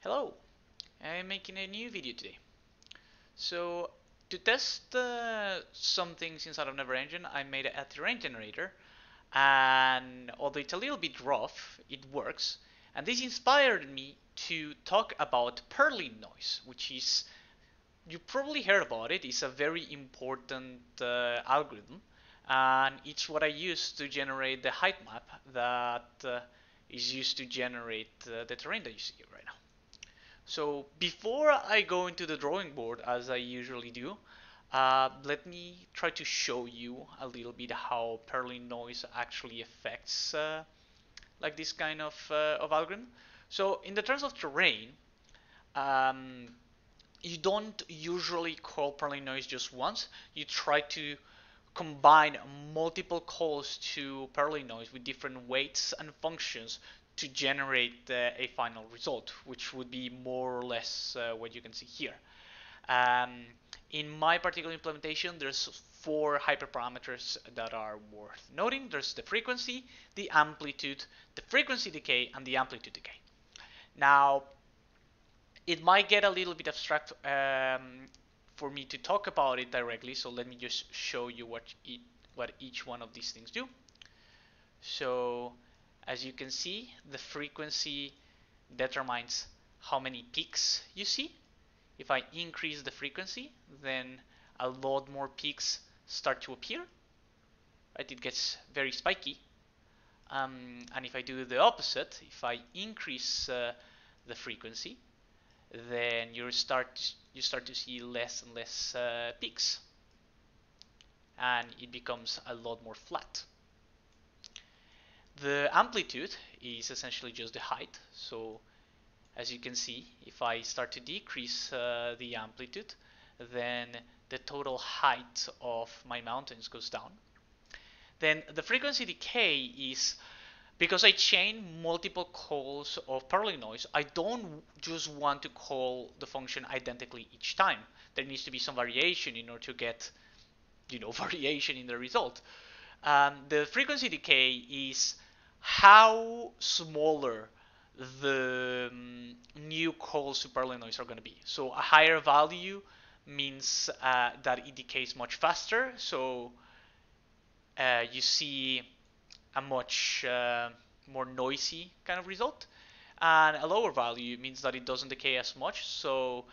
Hello, I'm making a new video today. So to test some things inside of Neverengine, I made a terrain generator, and although it's a little bit rough, it works. And this inspired me to talk about Perlin Noise, which is, you probably heard about it. It's a very important algorithm, and it's what I use to generate the height map that is used to generate the terrain that you see right now. So before I go into the drawing board, as I usually do, let me try to show you a little bit how Perlin noise actually affects like this kind of algorithm. So in the terms of terrain, um, you don't usually call Perlin noise just once. You try to combine multiple calls to Perlin noise with different weights and functions to generate a final result, which would be more or less what you can see here. Um, in my particular implementation, there's four hyperparameters that are worth noting. There's the frequency, the amplitude, the frequency decay, and the amplitude decay. Now, it might get a little bit abstract for me to talk about it directly, so let me just show you what each one of these things do. So as you can see, the frequency determines how many peaks you see. If I increase the frequency, then a lot more peaks start to appear. Right? It gets very spiky. And if I do the opposite, if I increase the frequency, then you start to see less and less peaks, and it becomes a lot more flat. The amplitude is essentially just the height. So as you can see, if I start to decrease the amplitude, then the total height of my mountains goes down. Then the frequency decay is because I chain multiple calls of Perlin noise. I don't just want to call the function identically each time. There needs to be some variation in order to get, variation in the result. The frequency decay is how smaller the new calls to Perlin noise are going to be. So a higher value means that it decays much faster. So you see a much more noisy kind of result. And a lower value means that it doesn't decay as much, so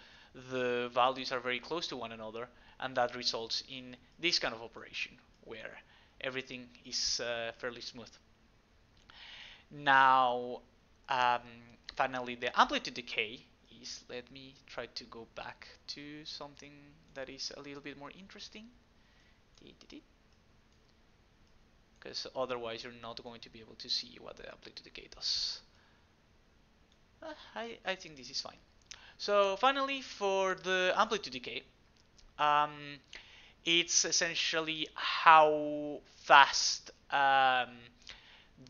the values are very close to one another, and that results in this kind of operation where everything is fairly smooth. Now, um, finally, the amplitude decay is, let me try to go back to something that is a little bit more interesting, because otherwise you're not going to be able to see what the amplitude decay does. I think this is fine. So finally, for the amplitude decay, um, it's essentially how fast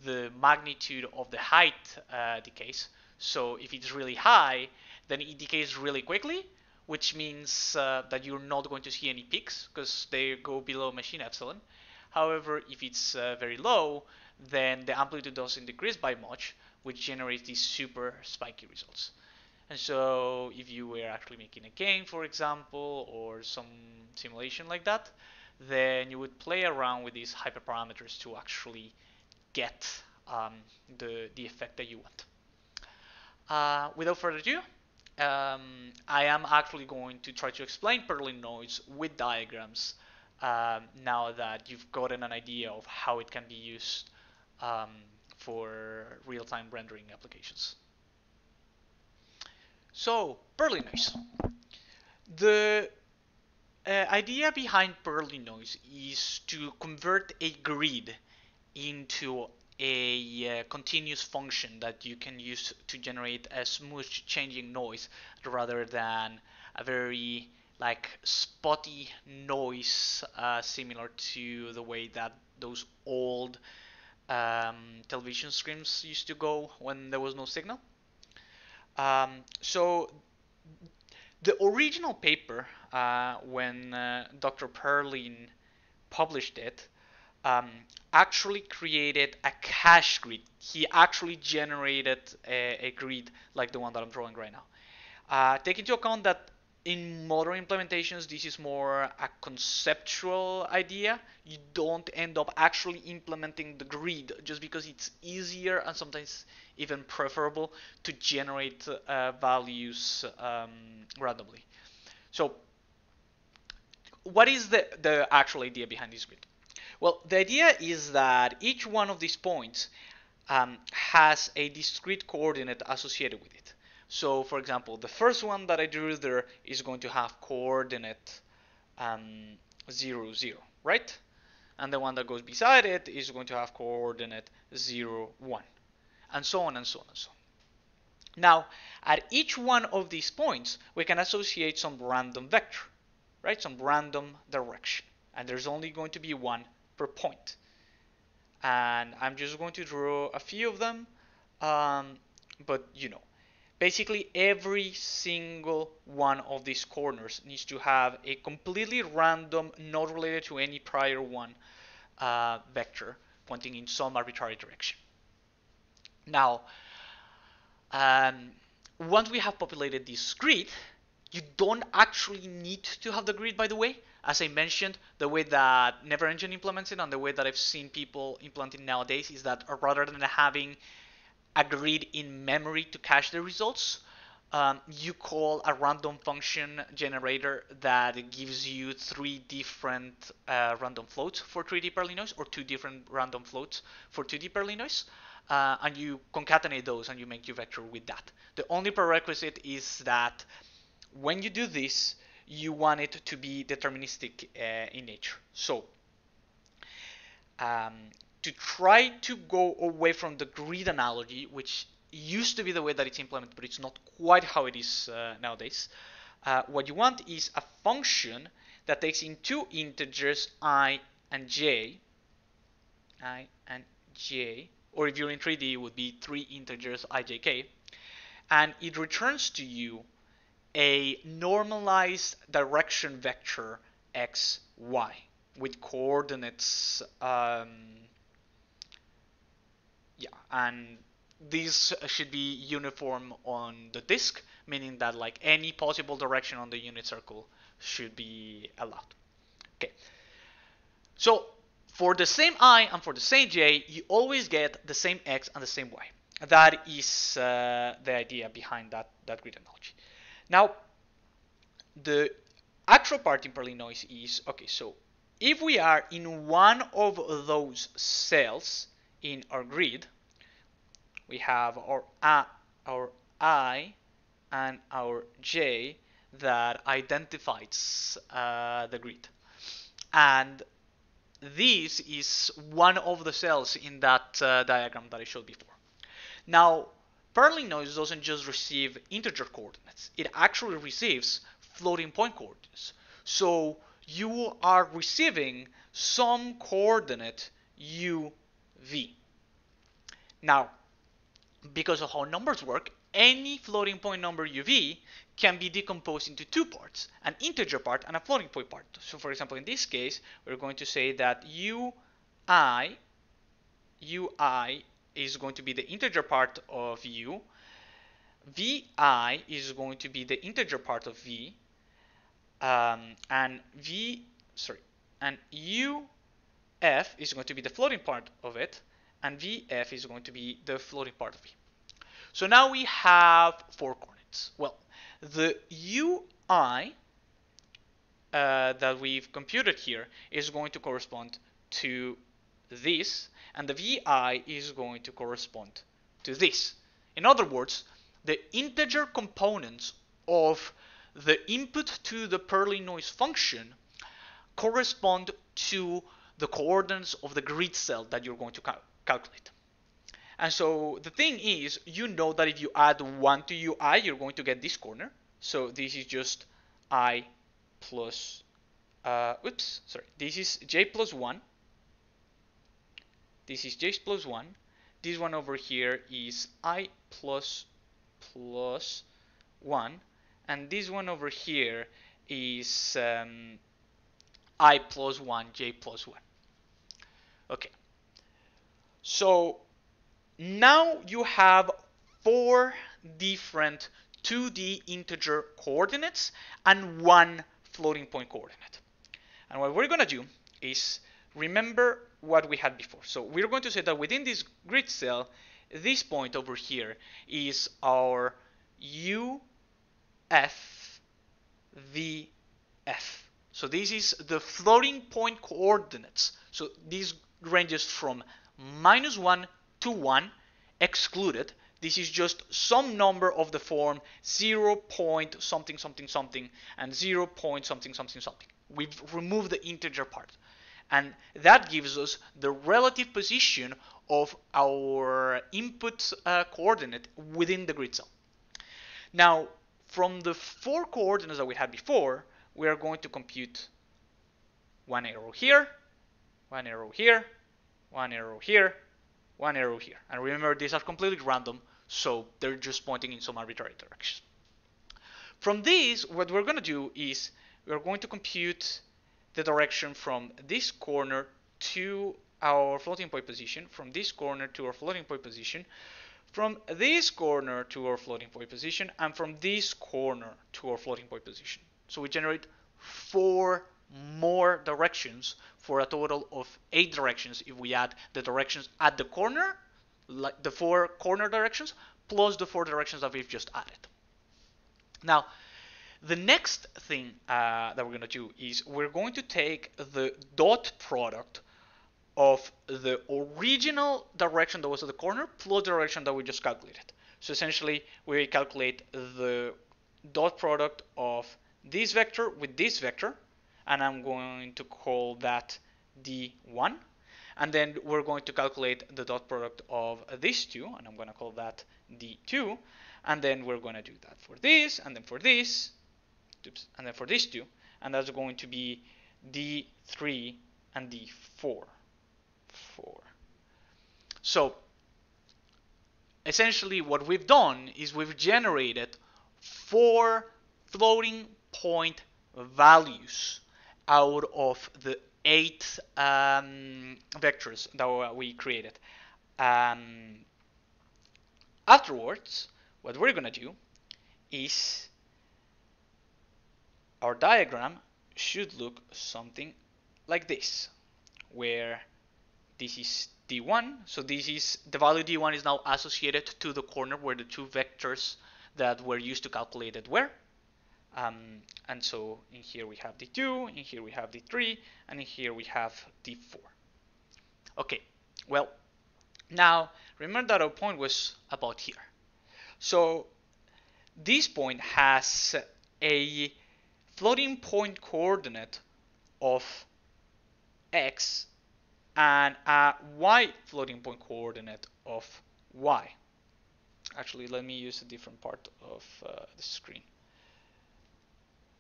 the magnitude of the height decays. So if it's really high, then it decays really quickly, which means that you're not going to see any peaks because they go below machine epsilon. However, if it's very low, then the amplitude doesn't decrease by much, which generates these super spiky results. And so if you were actually making a game, for example, or some simulation like that, then you would play around with these hyperparameters to actually get the effect that you want. Without further ado, I am actually going to try to explain Perlin noise with diagrams now that you've gotten an idea of how it can be used um, for real-time rendering applications. So, Perlin noise. The idea behind Perlin noise is to convert a grid into a continuous function that you can use to generate a smooth changing noise rather than a very like spotty noise similar to the way that those old television screens used to go when there was no signal. So the original paper when Dr. Perlin published it um, actually created a cache grid. He actually generated a grid like the one that I'm drawing right now. Take into account that in modern implementations, this is more a conceptual idea. You don't end up actually implementing the grid just because it's easier and sometimes even preferable to generate values randomly. So, what is the actual idea behind this grid? Well, the idea is that each one of these points has a discrete coordinate associated with it. So, for example, the first one that I drew there is going to have coordinate 0, 0, right? And the one that goes beside it is going to have coordinate 0, 1, and so on and so on and so on. Now, at each one of these points, we can associate some random vector, right? Some random direction. And there's only going to be one per point. And I'm just going to draw a few of them. But basically every single one of these corners needs to have a completely random, not related to any prior one, vector pointing in some arbitrary direction. Now, once we have populated this grid, you don't actually need to have the grid, by the way. As I mentioned, the way that Neverengine implements it and the way that I've seen people implement it nowadays is that rather than having a grid in memory to cache the results, you call a random function generator that gives you 3 different random floats for 3D Perlin Noise, or 2 different random floats for 2D Perlin Noise. And you concatenate those and you make your vector with that. The only prerequisite is that when you do this, you want it to be deterministic in nature. So, to try to go away from the grid analogy, which used to be the way that it's implemented, but it's not quite how it is nowadays, what you want is a function that takes in 2 integers I and j, or if you're in 3D, it would be 3 integers I, j, k, and it returns to you a normalized direction vector x, y with coordinates, and these should be uniform on the disk, meaning that like any possible direction on the unit circle should be allowed. Okay, so for the same I and for the same j, you always get the same x and the same y. That is the idea behind that grid analogy. Now, the actual part in Perlin Noise is, okay, so if we are in one of those cells in our grid, we have our I and our j that identifies the grid. And this is one of the cells in that diagram that I showed before. Now, Perlin Noise doesn't just receive integer coordinates. It actually receives floating point coordinates. So you are receiving some coordinate u, v. Now, because of how numbers work, any floating point number uv can be decomposed into 2 parts, an integer part and a floating point part. So for example, in this case, we're going to say that ui is going to be the integer part of u, vi is going to be the integer part of v, and uf is going to be the floating part of it, and vf is going to be the floating part of v. So now we have 4 coordinates. Well, the ui that we've computed here is going to correspond to this, and the vi is going to correspond to this. In other words, the integer components of the input to the Perlin Noise function correspond to the coordinates of the grid cell that you're going to calculate. And so the thing is, you know that if you add 1 to ui, you're going to get this corner. So this is just I plus, this is j plus 1. This is j plus 1. This one over here is I plus 1. And this one over here is I plus 1, j plus 1. Okay, so now you have 4 different 2D integer coordinates and 1 floating point coordinate. And what we're going to do is remember what we had before. So we're going to say that within this grid cell, this point over here is our UFVF. So this is the floating point coordinates. So this ranges from -1 to 1 excluded. This is just some number of the form 0 point something something something and 0 point something something something. We've removed the integer part. And that gives us the relative position of our input coordinate within the grid cell. Now, from the 4 coordinates that we had before, we are going to compute 1 arrow here, 1 arrow here, 1 arrow here, 1 arrow here. And remember, these are completely random, so they're just pointing in some arbitrary direction. From this, what we're going to do is we're going to compute the direction from this corner to our floating point position, from this corner to our floating point position, from this corner to our floating point position, and from this corner to our floating point position. So we generate 4 more directions for a total of 8 directions if we add the directions at the corner, like the 4 corner directions, plus the 4 directions that we've just added. Now, the next thing that we're going to do is we're going to take the dot product of the original direction that was at the corner plus the direction that we just calculated. So essentially, we calculate the dot product of this vector with this vector, and I'm going to call that D1. And then we're going to calculate the dot product of these two, and I'm going to call that D2. And then we're going to do that for this, and then for this, and then for these two, and that's going to be D3 and D4. So essentially what we've done is we've generated 4 floating point values out of the 8 vectors that we created. Afterwards, what we're going to do is our diagram should look something like this, where this is D1, so this is the value D1 is now associated to the corner where the 2 vectors that were used to calculate it were. And so in here we have D2, in here we have D3, and in here we have D4. Okay, well, now remember that our point was about here. So this point has a floating point coordinate of x and a y floating point coordinate of y. Actually, let me use a different part of the screen.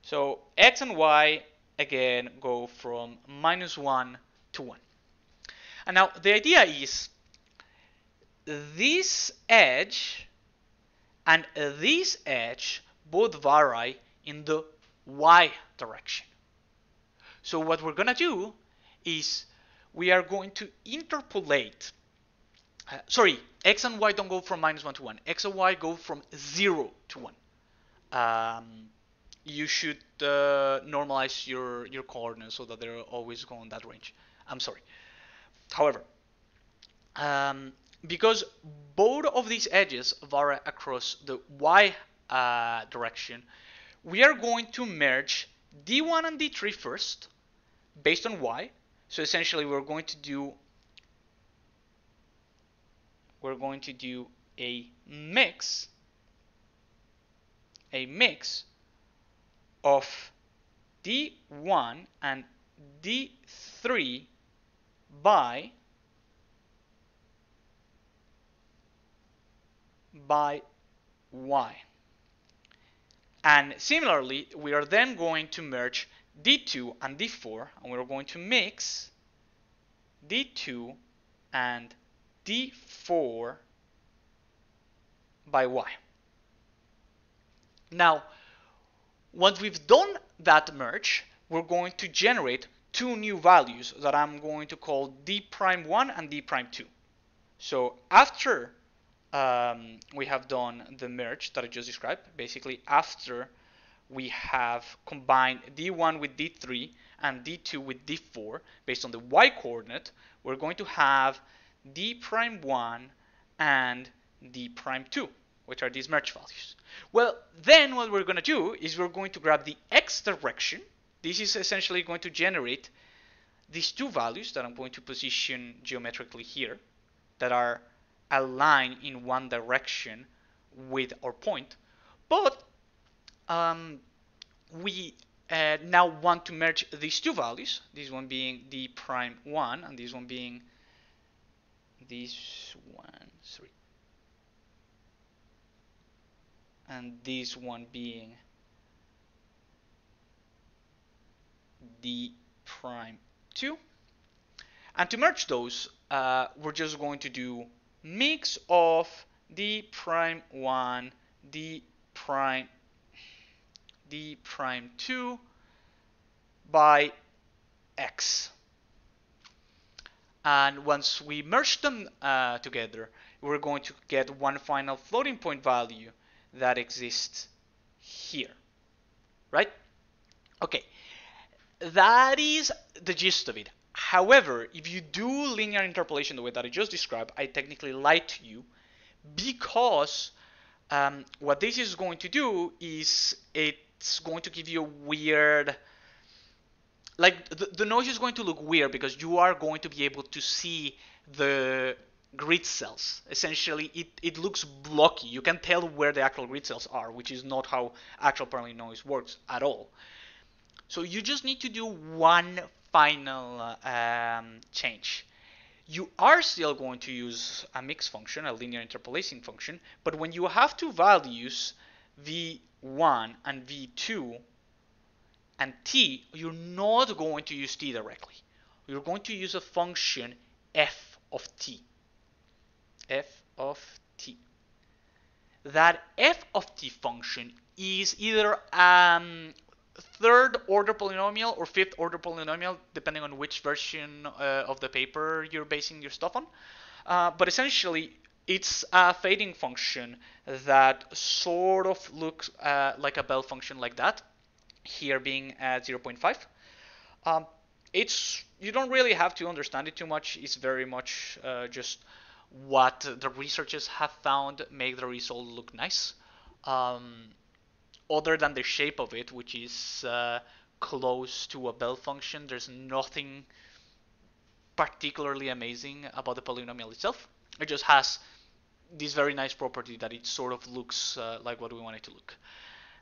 So x and y again go from -1 to 1. And now the idea is this edge and this edge both vary in the y direction. So what we're going to do is we are going to interpolate. Sorry, x and y don't go from -1 to 1. X and y go from 0 to 1. You should normalize your coordinates so that they're always going that range. I'm sorry. However, because both of these edges vary across the y direction, we are going to merge D1 and D3 first, based on y. So essentially, we're going to do a mix of D1 and D3 by y. And similarly, we are then going to merge D2 and D4, and we're going to mix D2 and D4 by y. Now, once we've done that merge, we're going to generate two new values that I'm going to call d prime 1 and d prime 2. So after we have done the merge that I just described, basically after we have combined d1 with d3 and d2 with d4 based on the y coordinate, we're going to have d prime 1 and d prime 2, which are these merge values. Well, then what we're going to do is we're going to grab the x direction. This is essentially going to generate these two values that I'm going to position geometrically here that are aligned in one direction with our point. But we now want to merge these two values, this one being d prime 1 and this one being this one, sorry, and this one being d prime 2. And to merge those, we're just going to do mix of d prime 1, d prime 2 by x. And once we merge them together, we're going to get one final floating point value that exists here, right? Okay, that is the gist of it. However, if you do linear interpolation the way that I just described, I technically lied to you, because what this is going to do is it's going to give you a weird, like the noise is going to look weird because you are going to be able to see the grid cells. Essentially, it looks blocky. You can tell where the actual grid cells are, which is not how actual Perlin noise works at all. So you just need to do one final change. You are still going to use a mix function, a linear interpolation function, but when you have two values, v1 and v2 and t, you're not going to use t directly. You're going to use a function f of t. F of t. That f of t function is either third order polynomial or fifth order polynomial, depending on which version of the paper you're basing your stuff on. But essentially, it's a fading function that sort of looks like a Bell function like that, here being at 0.5. You don't really have to understand it too much. It's very much just what the researchers have found make the result look nice. Other than the shape of it, which is close to a Bell function, there's nothing particularly amazing about the polynomial itself. It just has this very nice property that it sort of looks like what we want it to look,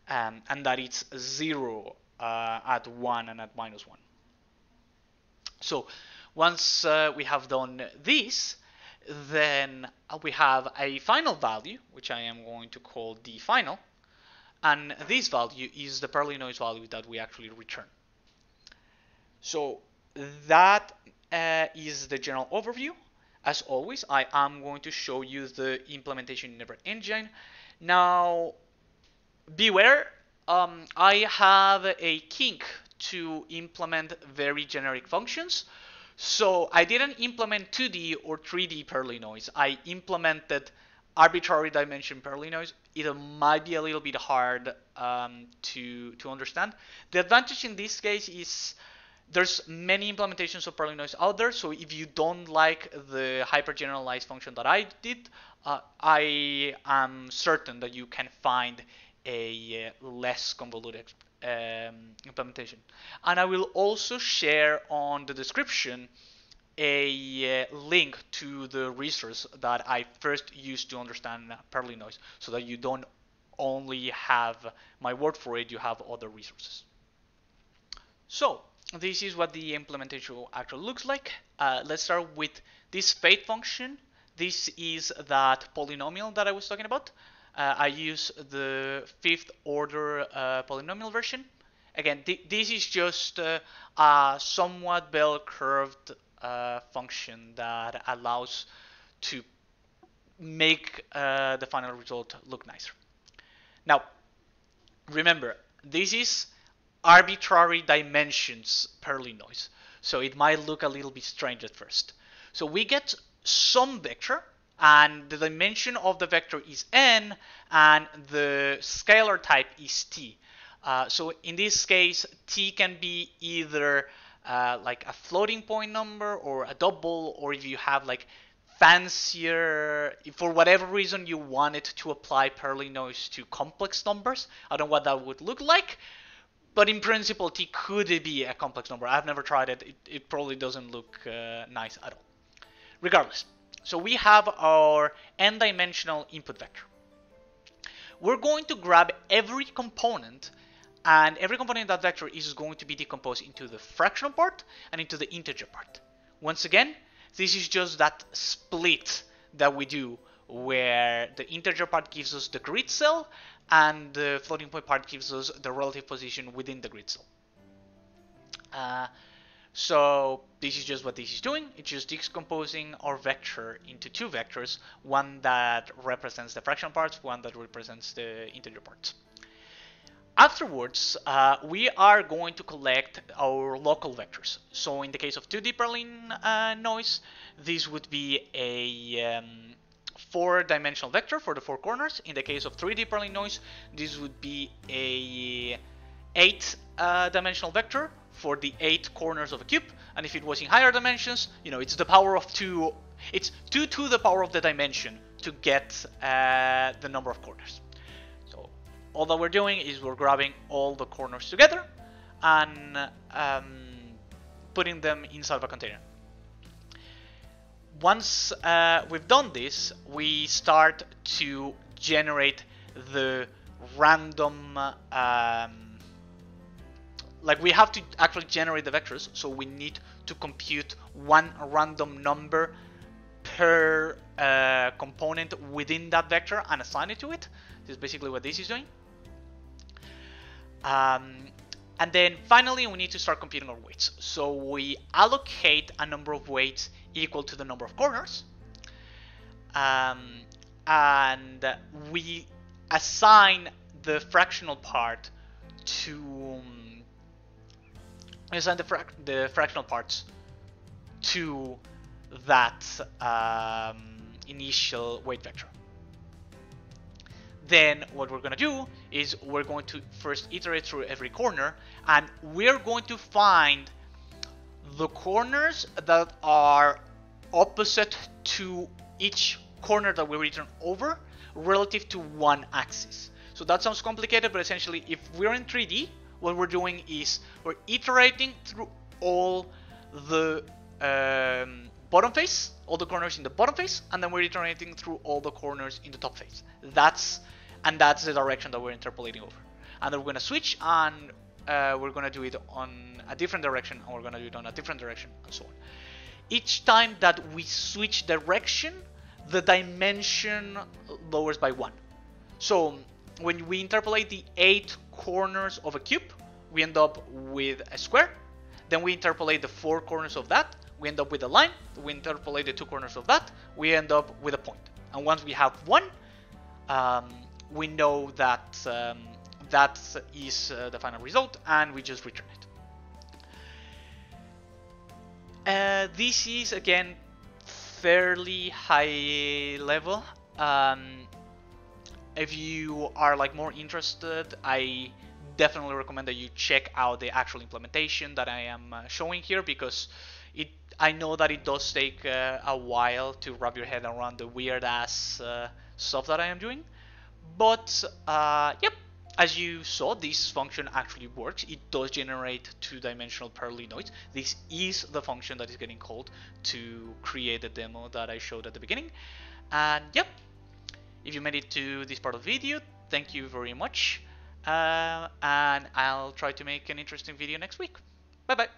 and that it's 0 at 1 and at -1. So once we have done this, then we have a final value, which I am going to call d final, and this value is the Perlin noise value that we actually return. So that is the general overview. As always, I am going to show you the implementation in Neverengine. Now, beware, I have a kink to implement very generic functions. So I didn't implement 2D or 3D Perlin noise. I implemented arbitrary dimension Perlin noise. It might be a little bit hard to understand. The advantage in this case is there's many implementations of Perlin noise out there, so if you don't like the hyper-generalized function that I did, I am certain that you can find a less convoluted implementation. And I will also share on the description a link to the resource that I first used to understand Perlin noise, so that you don't only have my word for it, you have other resources. So this is what the implementation actually looks like. Let's start with this fade function. This is that polynomial that I was talking about. I use the fifth order polynomial version. Again, this is just a somewhat bell curved function that allows to make the final result look nicer. Now, remember, this is arbitrary dimensions Perlin noise. So it might look a little bit strange at first. So we get some vector, and the dimension of the vector is n, and the scalar type is t. So in this case, t can be either like a floating point number or a double, or if you have like fancier, if for whatever reason you wanted to apply Perlin Noise to complex numbers. I don't know what that would look like, but in principle, t could be a complex number. I've never tried it. It probably doesn't look nice at all. Regardless, so we have our n-dimensional input vector. We're going to grab every component, and every component in that vector is going to be decomposed into the fractional part and into the integer part. Once again, this is just that split that we do where the integer part gives us the grid cell and the floating point part gives us the relative position within the grid cell. So this is just what this is doing. It's just decomposing our vector into two vectors, one that represents the fractional parts, one that represents the integer parts. Afterwards, we are going to collect our local vectors. So in the case of 2D Perlin Noise, this would be a 4-dimensional vector for the 4 corners. In the case of 3D Perlin Noise, this would be a 8-dimensional vector for the 8 corners of a cube. And if it was in higher dimensions, you know, it's the power of 2. It's 2 to the power of the dimension to get the number of corners. So all that we're doing is we're grabbing all the corners together and putting them inside of a container. Once we've done this, we start to generate the random, like we have to actually generate the vectors, so we need to compute one random number per component within that vector and assign it to it. This is basically what this is doing. And then finally, we need to start computing our weights. So we allocate a number of weights equal to the number of corners. And we assign the fractional part to the fractional parts to that initial weight vector. Then what we're going to do is we're going to first iterate through every corner, and we're going to find the corners that are opposite to each corner that we return over relative to one axis. So that sounds complicated, but essentially if we're in 3D, what we're doing is we're iterating through all the bottom face, all the corners in the bottom face, and then we're iterating through all the corners in the top face. That's the direction that we're interpolating over. And then we're going to switch, and we're going to do it on a different direction, and we're going to do it on a different direction, and so on. Each time that we switch direction, the dimension lowers by 1. So when we interpolate the 8 corners of a cube, we end up with a square. Then we interpolate the 4 corners of that, we end up with a line. We interpolate the 2 corners of that, we end up with a point. And once we have 1, we know that that is the final result, and we just return it. This is again fairly high level. If you are like more interested, I definitely recommend that you check out the actual implementation that I am showing here, because I know that it does take a while to wrap your head around the weird ass stuff that I am doing. But yep, as you saw, this function actually works. It does generate 2-dimensional Perlin Noise. This is the function that is getting called to create the demo that I showed at the beginning. And yep, if you made it to this part of the video, thank you very much. And I'll try to make an interesting video next week. Bye bye.